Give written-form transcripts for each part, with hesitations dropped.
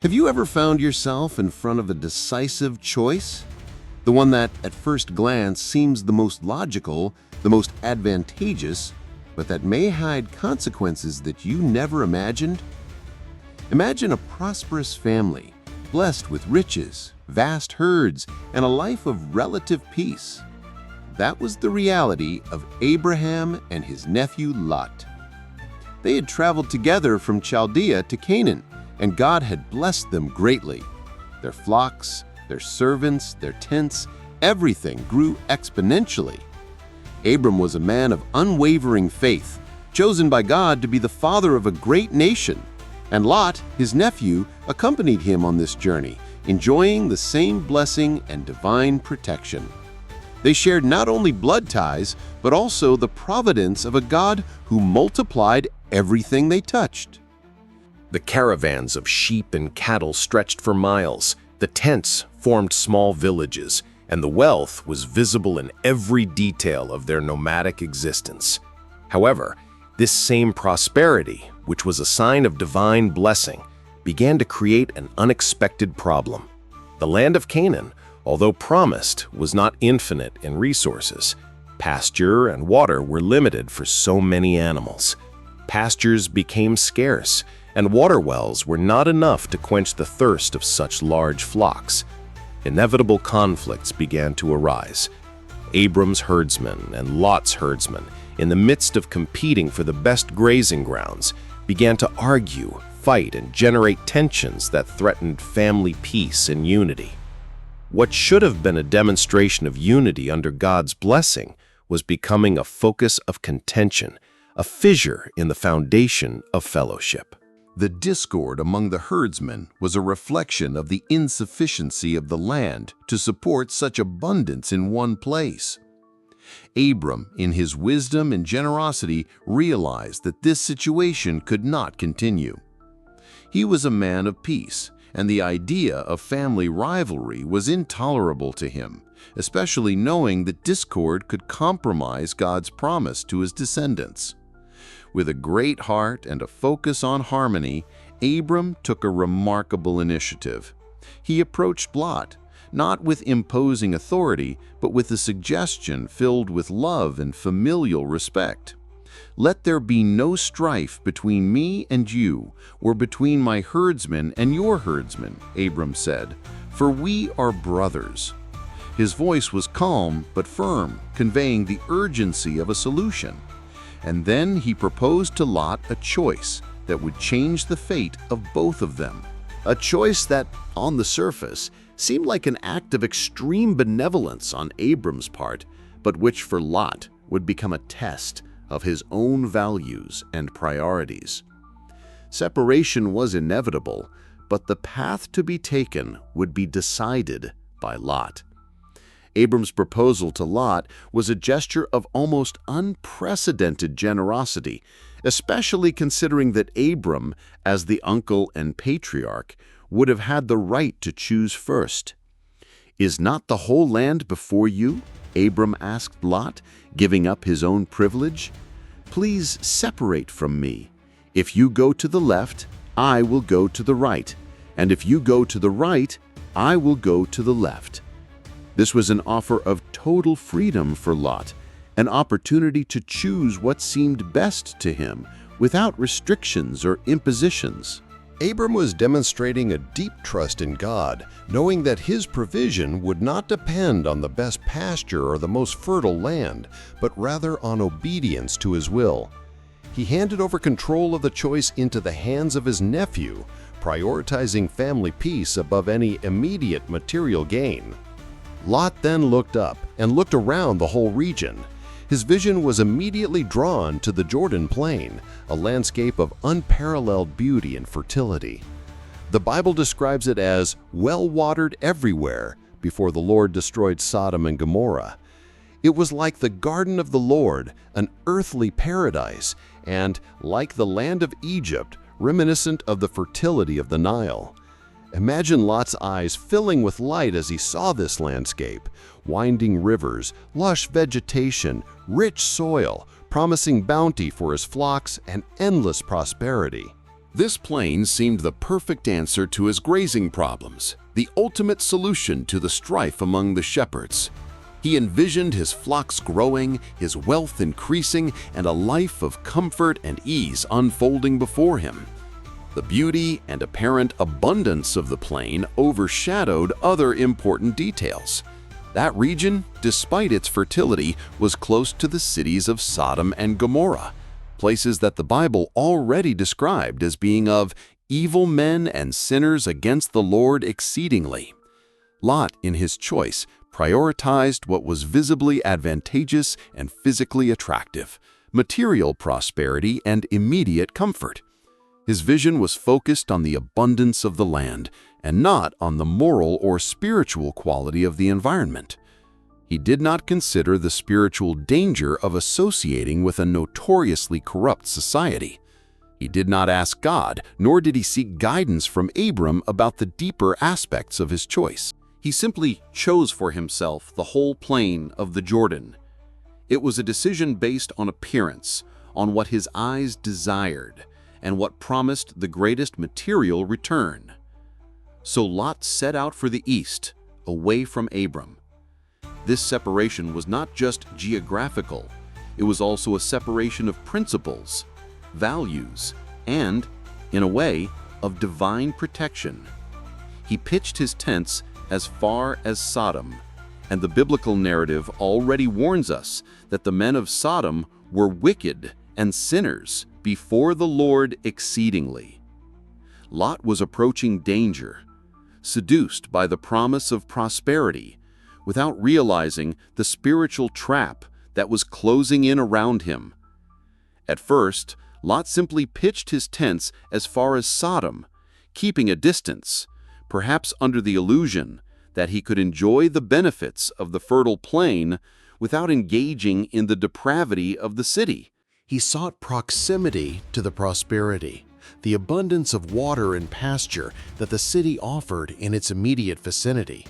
Have you ever found yourself in front of a decisive choice? The one that, at first glance, seems the most logical, the most advantageous, but that may hide consequences that you never imagined? Imagine a prosperous family, blessed with riches, vast herds, and a life of relative peace. That was the reality of Abraham and his nephew Lot. They had traveled together from Chaldea to Canaan, and God had blessed them greatly. Their flocks, their servants, their tents, everything grew exponentially. Abram was a man of unwavering faith, chosen by God to be the father of a great nation, and Lot, his nephew, accompanied him on this journey, enjoying the same blessing and divine protection. They shared not only blood ties, but also the providence of a God who multiplied everything they touched. The caravans of sheep and cattle stretched for miles, the tents formed small villages, and the wealth was visible in every detail of their nomadic existence. However, this same prosperity, which was a sign of divine blessing, began to create an unexpected problem. The land of Canaan, although promised, was not infinite in resources. Pasture and water were limited for so many animals. Pastures became scarce, and water wells were not enough to quench the thirst of such large flocks. Inevitable conflicts began to arise. Abram's herdsmen and Lot's herdsmen, in the midst of competing for the best grazing grounds, began to argue, fight, and generate tensions that threatened family peace and unity. What should have been a demonstration of unity under God's blessing was becoming a focus of contention, a fissure in the foundation of fellowship. The discord among the herdsmen was a reflection of the insufficiency of the land to support such abundance in one place. Abram, in his wisdom and generosity, realized that this situation could not continue. He was a man of peace, and the idea of family rivalry was intolerable to him, especially knowing that discord could compromise God's promise to his descendants. With a great heart and a focus on harmony, Abram took a remarkable initiative. He approached Lot, not with imposing authority, but with a suggestion filled with love and familial respect. "Let there be no strife between me and you, or between my herdsmen and your herdsmen," Abram said, "for we are brothers." His voice was calm but firm, conveying the urgency of a solution. And then he proposed to Lot a choice that would change the fate of both of them. A choice that, on the surface, seemed like an act of extreme benevolence on Abram's part, but which for Lot would become a test of his own values and priorities. Separation was inevitable, but the path to be taken would be decided by Lot. Abram's proposal to Lot was a gesture of almost unprecedented generosity, especially considering that Abram, as the uncle and patriarch, would have had the right to choose first. "Is not the whole land before you?" Abram asked Lot, giving up his own privilege. "Please separate from me. If you go to the left, I will go to the right, and if you go to the right, I will go to the left." This was an offer of total freedom for Lot, an opportunity to choose what seemed best to him without restrictions or impositions. Abram was demonstrating a deep trust in God, knowing that his provision would not depend on the best pasture or the most fertile land, but rather on obedience to his will. He handed over control of the choice into the hands of his nephew, prioritizing family peace above any immediate material gain. Lot then looked up and looked around the whole region. His vision was immediately drawn to the Jordan Plain, a landscape of unparalleled beauty and fertility. The Bible describes it as well-watered everywhere before the Lord destroyed Sodom and Gomorrah. It was like the garden of the Lord, an earthly paradise, and, like the land of Egypt, reminiscent of the fertility of the Nile. Imagine Lot's eyes filling with light as he saw this landscape: winding rivers, lush vegetation, rich soil, promising bounty for his flocks and endless prosperity. This plain seemed the perfect answer to his grazing problems, the ultimate solution to the strife among the shepherds. He envisioned his flocks growing, his wealth increasing, and a life of comfort and ease unfolding before him. The beauty and apparent abundance of the plain overshadowed other important details. That region, despite its fertility, was close to the cities of Sodom and Gomorrah, places that the Bible already described as being of evil men and sinners against the Lord exceedingly. Lot, in his choice, prioritized what was visibly advantageous and physically attractive, material prosperity and immediate comfort. His vision was focused on the abundance of the land and not on the moral or spiritual quality of the environment. He did not consider the spiritual danger of associating with a notoriously corrupt society. He did not ask God, nor did he seek guidance from Abram about the deeper aspects of his choice. He simply chose for himself the whole plain of the Jordan. It was a decision based on appearance, on what his eyes desired, and what promised the greatest material return. So Lot set out for the east, away from Abram. This separation was not just geographical, it was also a separation of principles, values, and, in a way, of divine protection. He pitched his tents as far as Sodom, and the biblical narrative already warns us that the men of Sodom were wicked and sinners before the Lord exceedingly. Lot was approaching danger, seduced by the promise of prosperity, without realizing the spiritual trap that was closing in around him. At first, Lot simply pitched his tents as far as Sodom, keeping a distance, perhaps under the illusion that he could enjoy the benefits of the fertile plain without engaging in the depravity of the city. He sought proximity to the prosperity, the abundance of water and pasture that the city offered in its immediate vicinity.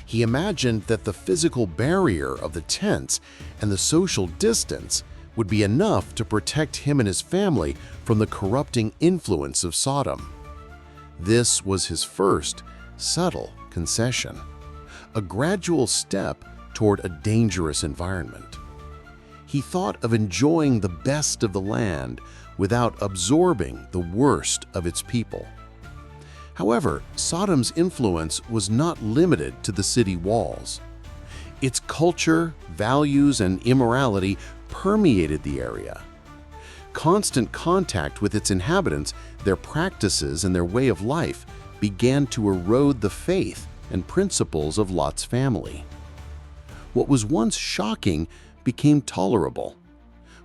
He imagined that the physical barrier of the tents and the social distance would be enough to protect him and his family from the corrupting influence of Sodom. This was his first, subtle concession, a gradual step toward a dangerous environment. He thought of enjoying the best of the land without absorbing the worst of its people. However, Sodom's influence was not limited to the city walls. Its culture, values, and immorality permeated the area. Constant contact with its inhabitants, their practices, and their way of life began to erode the faith and principles of Lot's family. What was once shocking became tolerable.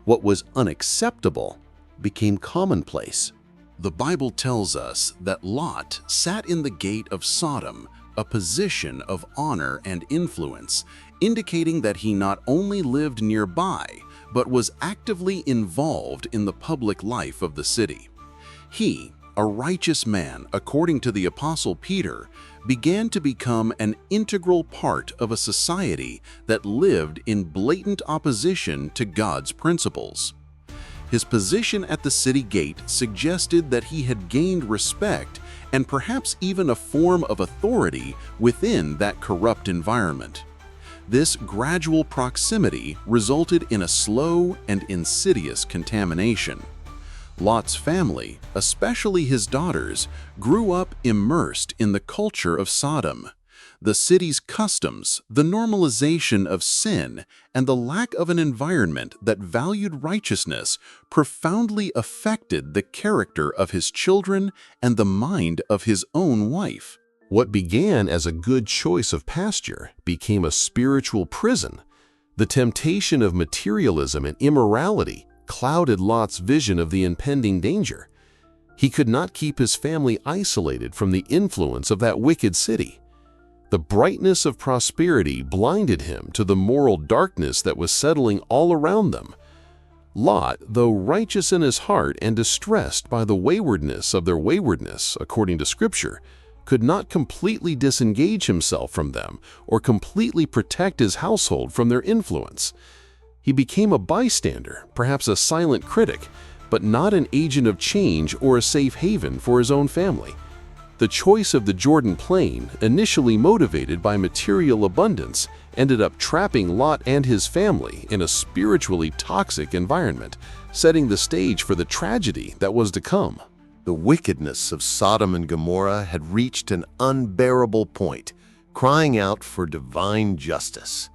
What was unacceptable became commonplace. The Bible tells us that Lot sat in the gate of Sodom, a position of honor and influence, indicating that he not only lived nearby, but was actively involved in the public life of the city. He, a righteous man according to the Apostle Peter, began to become an integral part of a society that lived in blatant opposition to God's principles. His position at the city gate suggested that he had gained respect and perhaps even a form of authority within that corrupt environment. This gradual proximity resulted in a slow and insidious contamination. Lot's family, especially his daughters, grew up immersed in the culture of Sodom. The city's customs, the normalization of sin, and the lack of an environment that valued righteousness profoundly affected the character of his children and the mind of his own wife. What began as a good choice of pasture became a spiritual prison. The temptation of materialism and immorality clouded Lot's vision of the impending danger. He could not keep his family isolated from the influence of that wicked city. The brightness of prosperity blinded him to the moral darkness that was settling all around them. Lot, though righteous in his heart and distressed by the waywardness of their waywardness, according to Scripture, could not completely disengage himself from them or completely protect his household from their influence. He became a bystander, perhaps a silent critic, but not an agent of change or a safe haven for his own family. The choice of the Jordan Plain, initially motivated by material abundance, ended up trapping Lot and his family in a spiritually toxic environment, setting the stage for the tragedy that was to come. The wickedness of Sodom and Gomorrah had reached an unbearable point, crying out for divine justice.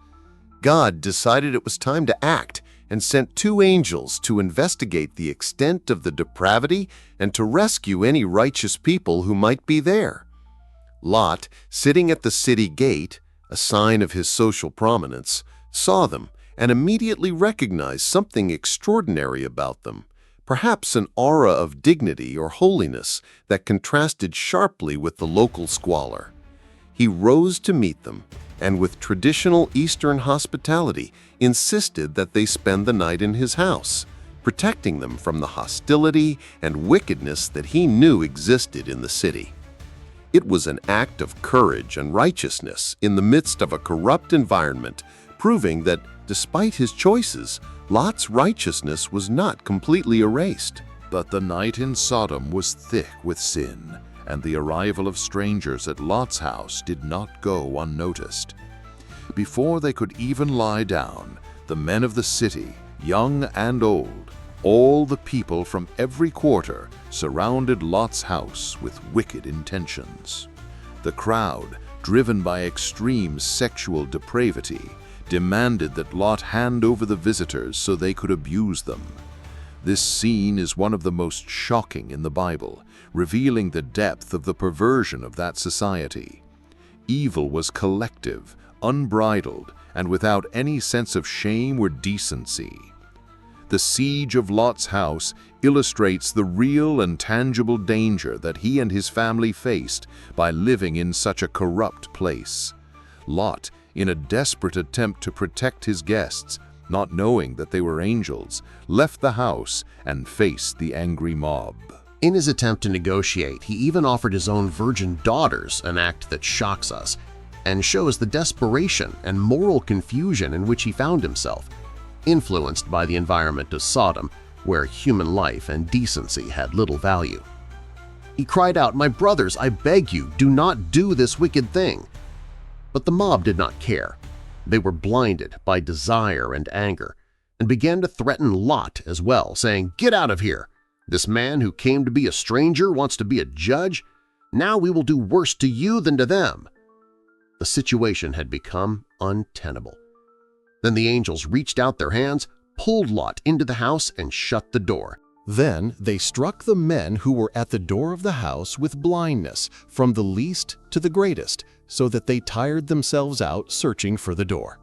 God decided it was time to act and sent 2 angels to investigate the extent of the depravity and to rescue any righteous people who might be there. Lot, sitting at the city gate, a sign of his social prominence, saw them and immediately recognized something extraordinary about them, perhaps an aura of dignity or holiness that contrasted sharply with the local squalor. He rose to meet them, and with traditional Eastern hospitality, insisted that they spend the night in his house, protecting them from the hostility and wickedness that he knew existed in the city. It was an act of courage and righteousness in the midst of a corrupt environment, proving that, despite his choices, Lot's righteousness was not completely erased. But the night in Sodom was thick with sin, and the arrival of strangers at Lot's house did not go unnoticed. Before they could even lie down, the men of the city, young and old, all the people from every quarter, surrounded Lot's house with wicked intentions. The crowd, driven by extreme sexual depravity, demanded that Lot hand over the visitors so they could abuse them. This scene is one of the most shocking in the Bible, revealing the depth of the perversion of that society. Evil was collective, unbridled, and without any sense of shame or decency. The siege of Lot's house illustrates the real and tangible danger that he and his family faced by living in such a corrupt place. Lot, in a desperate attempt to protect his guests, not knowing that they were angels, left the house and faced the angry mob. In his attempt to negotiate, he even offered his own virgin daughters, an act that shocks us and shows the desperation and moral confusion in which he found himself, influenced by the environment of Sodom, where human life and decency had little value. He cried out, "My brothers, I beg you, do not do this wicked thing." But the mob did not care. They were blinded by desire and anger and began to threaten Lot as well, saying, "Get out of here! This man who came to be a stranger wants to be a judge. Now we will do worse to you than to them." The situation had become untenable. Then the angels reached out their hands, pulled Lot into the house, and shut the door. Then they struck the men who were at the door of the house with blindness, from the least to the greatest, so that they tired themselves out searching for the door.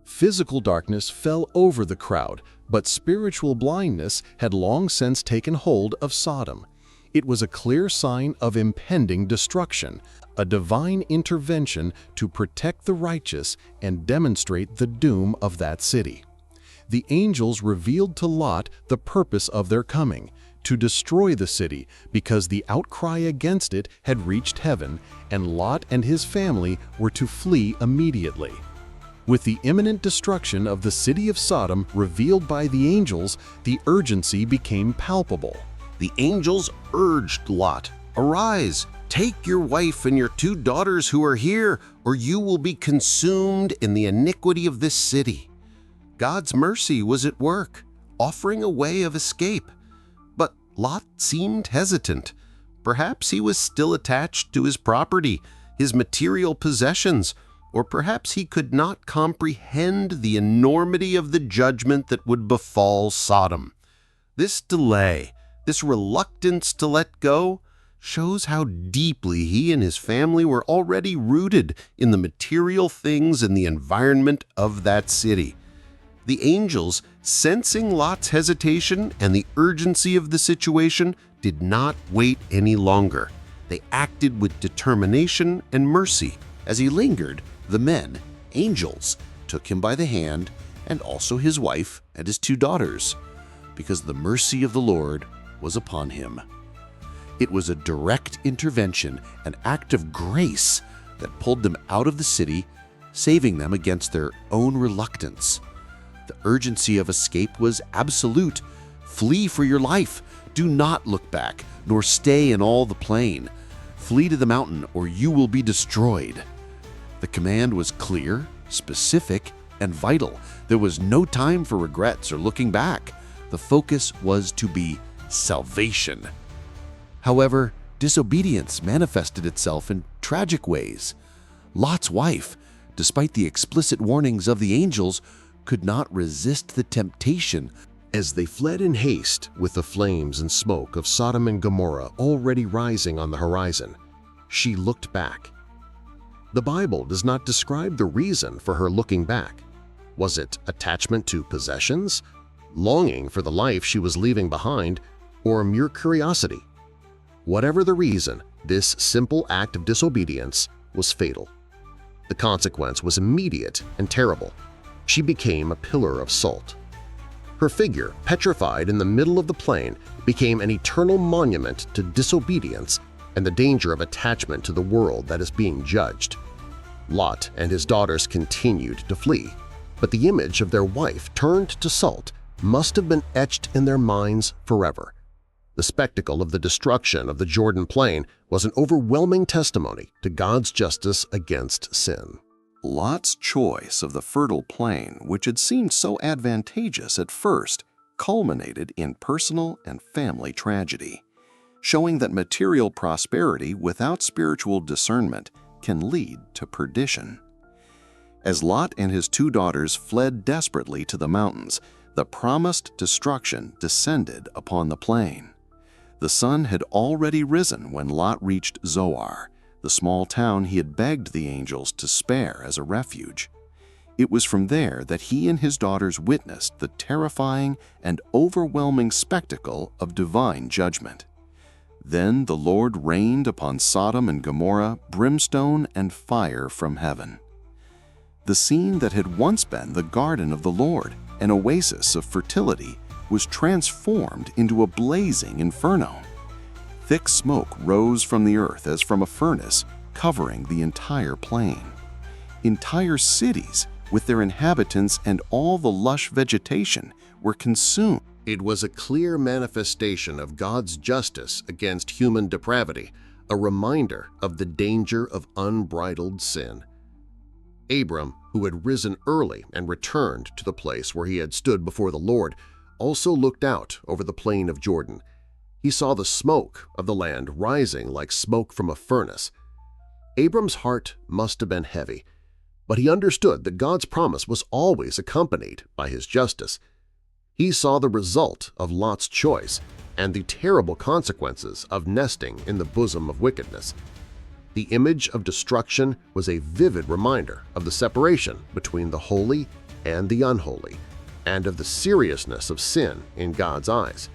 Physical darkness fell over the crowd, but spiritual blindness had long since taken hold of Sodom. It was a clear sign of impending destruction, a divine intervention to protect the righteous and demonstrate the doom of that city. The angels revealed to Lot the purpose of their coming, to destroy the city because the outcry against it had reached heaven, and Lot and his family were to flee immediately. With the imminent destruction of the city of Sodom revealed by the angels, the urgency became palpable. The angels urged Lot, "Arise, take your wife and your 2 daughters who are here, or you will be consumed in the iniquity of this city." God's mercy was at work, offering a way of escape. But Lot seemed hesitant. Perhaps he was still attached to his property, his material possessions, or perhaps he could not comprehend the enormity of the judgment that would befall Sodom. This delay, this reluctance to let go, shows how deeply he and his family were already rooted in the material things and the environment of that city. The angels, sensing Lot's hesitation and the urgency of the situation, did not wait any longer. They acted with determination and mercy. As he lingered, the men, angels, took him by the hand, and also his wife and his 2 daughters, because the mercy of the Lord was upon him. It was a direct intervention, an act of grace that pulled them out of the city, saving them against their own reluctance. The urgency of escape was absolute. Flee for your life. Do not look back, nor stay in all the plain. Flee to the mountain, or you will be destroyed." The command was clear, specific, and vital. There was no time for regrets or looking back. The focus was to be salvation. However, disobedience manifested itself in tragic ways. Lot's wife, despite the explicit warnings of the angels, could not resist the temptation. As they fled in haste with the flames and smoke of Sodom and Gomorrah already rising on the horizon, she looked back. The Bible does not describe the reason for her looking back. Was it attachment to possessions, longing for the life she was leaving behind, or mere curiosity? Whatever the reason, this simple act of disobedience was fatal. The consequence was immediate and terrible. She became a pillar of salt. Her figure, petrified in the middle of the plain, became an eternal monument to disobedience and the danger of attachment to the world that is being judged. Lot and his daughters continued to flee, but the image of their wife turned to salt must have been etched in their minds forever. The spectacle of the destruction of the Jordan Plain was an overwhelming testimony to God's justice against sin. Lot's choice of the fertile plain, which had seemed so advantageous at first, culminated in personal and family tragedy, showing that material prosperity without spiritual discernment can lead to perdition. As Lot and his 2 daughters fled desperately to the mountains, the promised destruction descended upon the plain. The sun had already risen when Lot reached Zoar, the small town he had begged the angels to spare as a refuge. It was from there that he and his daughters witnessed the terrifying and overwhelming spectacle of divine judgment. Then the Lord rained upon Sodom and Gomorrah brimstone and fire from heaven. The scene that had once been the garden of the Lord, an oasis of fertility, was transformed into a blazing inferno. Thick smoke rose from the earth as from a furnace, covering the entire plain. Entire cities, with their inhabitants and all the lush vegetation, were consumed. It was a clear manifestation of God's justice against human depravity, a reminder of the danger of unbridled sin. Abram, who had risen early and returned to the place where he had stood before the Lord, also looked out over the plain of Jordan. He saw the smoke of the land rising like smoke from a furnace. Abram's heart must have been heavy, but he understood that God's promise was always accompanied by His justice. He saw the result of Lot's choice and the terrible consequences of nesting in the bosom of wickedness. The image of destruction was a vivid reminder of the separation between the holy and the unholy, and of the seriousness of sin in God's eyes.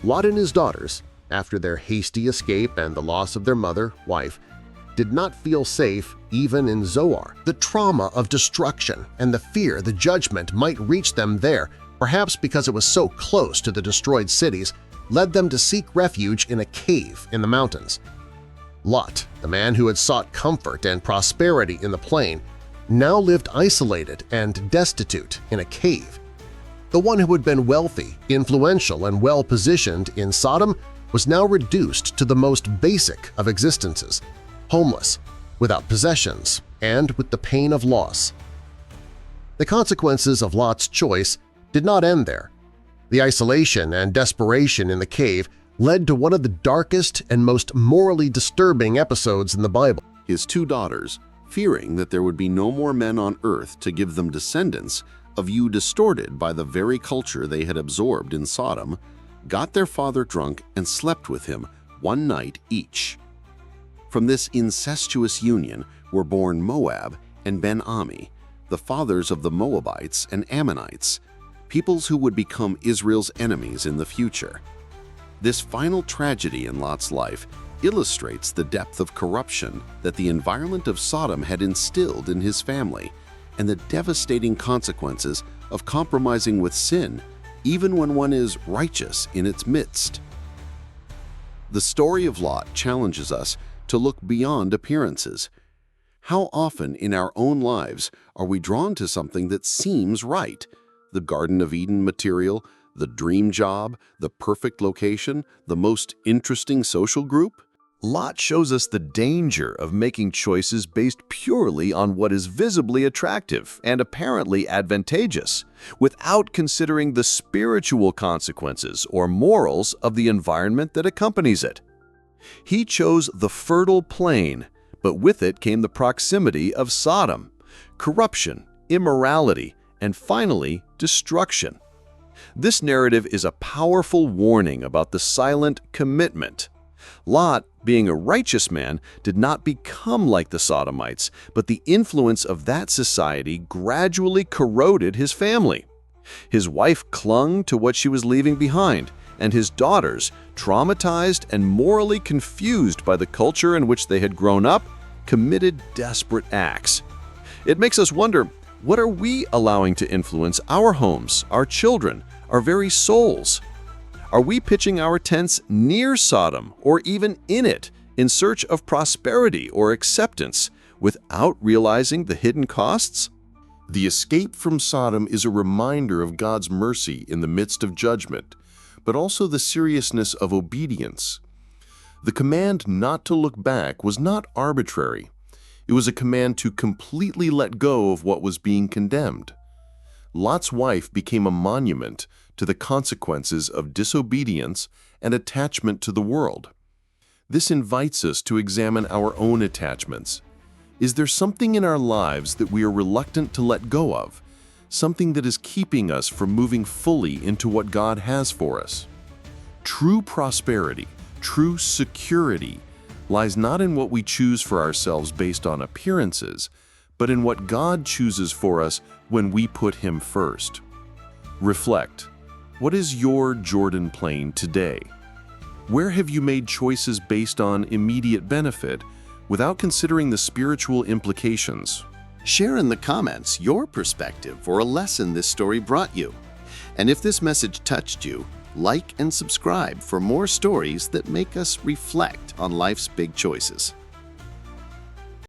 Lot and his daughters, after their hasty escape and the loss of their mother, wife, did not feel safe even in Zoar. The trauma of destruction and the fear the judgment might reach them there, perhaps because it was so close to the destroyed cities, led them to seek refuge in a cave in the mountains. Lot, the man who had sought comfort and prosperity in the plain, now lived isolated and destitute in a cave. The one who had been wealthy, influential, and well-positioned in Sodom was now reduced to the most basic of existences, homeless, without possessions, and with the pain of loss. The consequences of Lot's choice did not end there. The isolation and desperation in the cave led to one of the darkest and most morally disturbing episodes in the Bible. His 2 daughters, fearing that there would be no more men on earth to give them descendants, a view distorted by the very culture they had absorbed in Sodom, got their father drunk and slept with him one night each. From this incestuous union were born Moab and Ben-Ami, the fathers of the Moabites and Ammonites, peoples who would become Israel's enemies in the future. This final tragedy in Lot's life illustrates the depth of corruption that the environment of Sodom had instilled in his family and the devastating consequences of compromising with sin even when one is righteous in its midst. The story of Lot challenges us to look beyond appearances. How often in our own lives are we drawn to something that seems right? The Garden of Eden material, The dream job, the perfect location, the most interesting social group? Lot shows us the danger of making choices based purely on what is visibly attractive and apparently advantageous, without considering the spiritual consequences or morals of the environment that accompanies it. He chose the fertile plain, but with it came the proximity of Sodom, corruption, immorality, and finally, destruction. This narrative is a powerful warning about the silent commitment. Lot, being a righteous man, did not become like the Sodomites, but the influence of that society gradually corroded his family. His wife clung to what she was leaving behind, and his daughters, traumatized and morally confused by the culture in which they had grown up, committed desperate acts. It makes us wonder, what are we allowing to influence our homes, our children, our very souls? Are we pitching our tents near Sodom or even in it in search of prosperity or acceptance without realizing the hidden costs? The escape from Sodom is a reminder of God's mercy in the midst of judgment, but also the seriousness of obedience. The command not to look back was not arbitrary. It was a command to completely let go of what was being condemned. Lot's wife became a monument to the consequences of disobedience and attachment to the world. This invites us to examine our own attachments. Is there something in our lives that we are reluctant to let go of? Something that is keeping us from moving fully into what God has for us? True prosperity, true security, lies not in what we choose for ourselves based on appearances, but in what God chooses for us when we put Him first. Reflect. What is your Jordan Plain today? Where have you made choices based on immediate benefit without considering the spiritual implications? Share in the comments your perspective or a lesson this story brought you. And if this message touched you, like and subscribe for more stories that make us reflect on life's big choices.